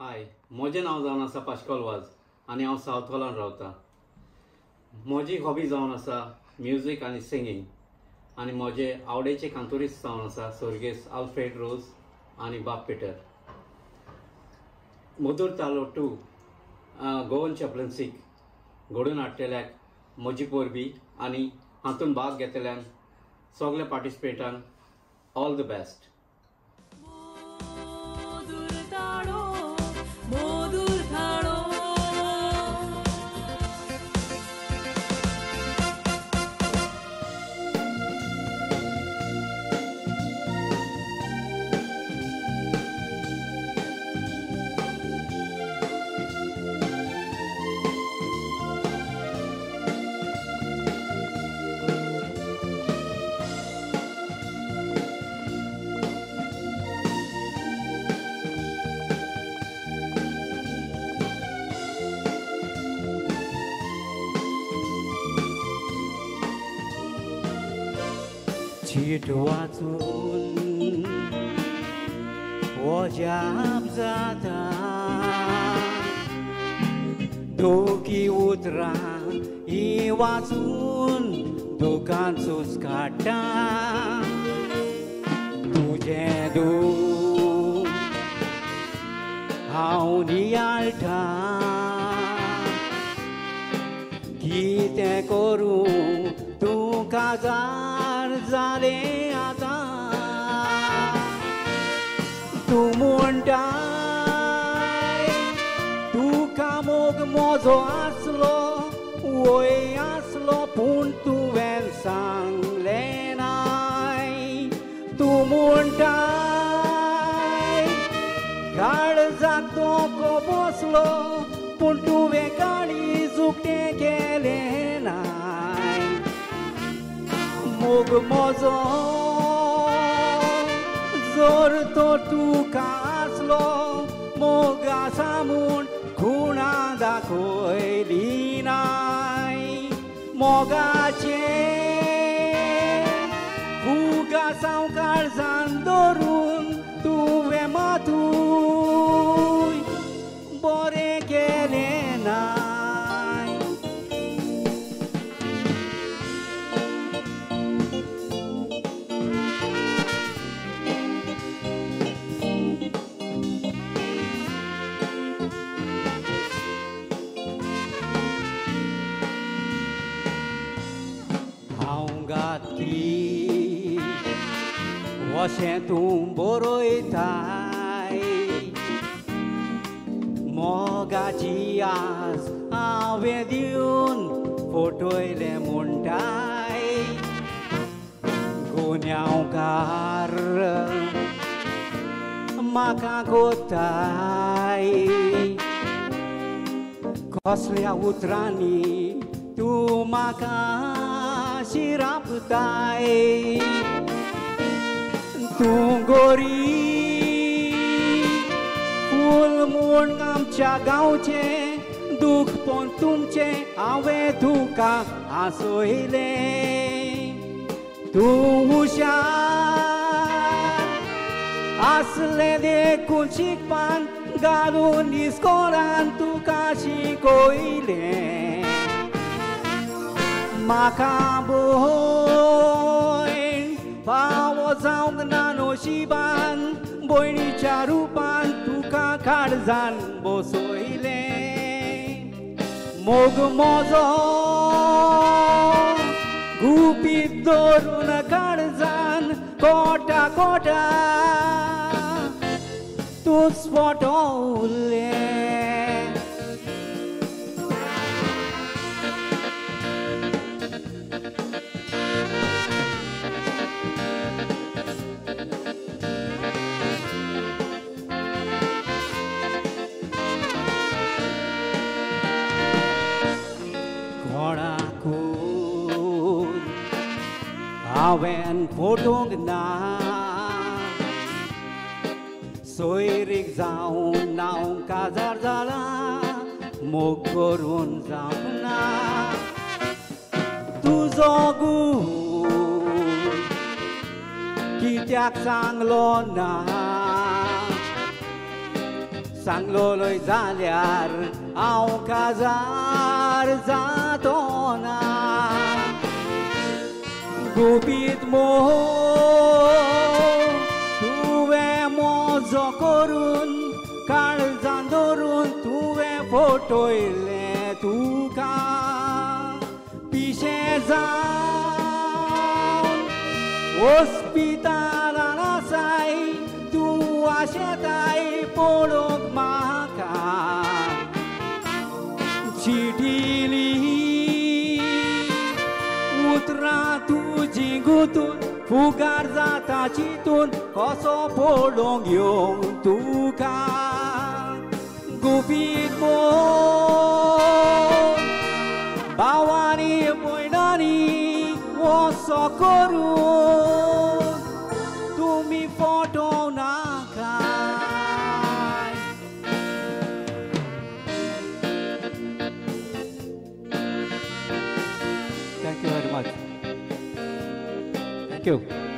हाय, म्हजें नांव जावन आसा पाश्कल वाज आनी हांव सावथ गोलान रावतां. म्हजी हॉबी जावन आसा म्युजीक आनी सिंगींग आनी म्हजे आवडीचे कांतुरीस जावन आसा सर्गेस आल्फ्रेड रोज आनी बाब पिटर. मधुर तालो टू गोवन चॅप्लन्सीक घडोवन हाडटल्याक म्हजी परबी आनी हातूंत भाग घेतल्यान सगल्या पार्टिसिपेटांक ऑल द बेस्ट. चीट वाचून वजाप जाता दोगी उतरां ही वाचून दुकानचोच काडटा तुजें दूख हांव नियाळटा कितें करूं तूं काजार जालें आतां तूं म्हणटाय तुका मोग म्हजो आसलो वय आसलो पूण तुवें सांगलें नाय. तूं म्हणटाय काळजाक धोको बसलो पूण तुवें काळीज उक्तें केलें नाय. मोग म्हजो जर तो तुका आसलो मोग आसा म्हूण खुणां दाखयली नाय. मोगाचे फुगा साव काळजान धरून तुवें मातूय बरें केलें नाय. अशें तूं बरयताय मोगाची आस हांवें दिवन फटयलें म्हणटाय. गुन्यांवकार म्हाका कोत्ताय कसल्या उतरांनी तूं म्हाका शिरापताय. तूं गोरी फूल म्हूण आमच्या गांवचें दूख पण तुमचें हांवें तुका आसयलें. तूं हुशार आसलें देखून शिकपान घालून इस्कोलान तुका शिकयलें. म्हाका भयण फावो जावंक ना नशिबान भयणीच्या रुपान तुका काळजान बसयलें. मोग म्हजो गुपीत धरून काळजान कोटा कोटा तूंच फटवलें. हांवें फोटोंक ना सोयरीक जावन नांव काजार जाला मोग करून जावंक ना. तुजो गूण कित्याक सांगलो ना सांगलोय जाल्यार हांव काजार जातो ना गुपीत मोह तुवें मोजो करून काळजां धरून तुवें फटयलें तुका पिशें जावन हॉस्पिटलान आसाय तूं आशेताय पळोवंक म्हाका चिटिली उतरां तुजी गुंतून फुगार जाता चिंतून कसो पळोवंक येवंक तुका गुपीत मोग भावांनी भयणांनी वसो करून तुमी फटोव नाकाय Thank you very much. Thank you.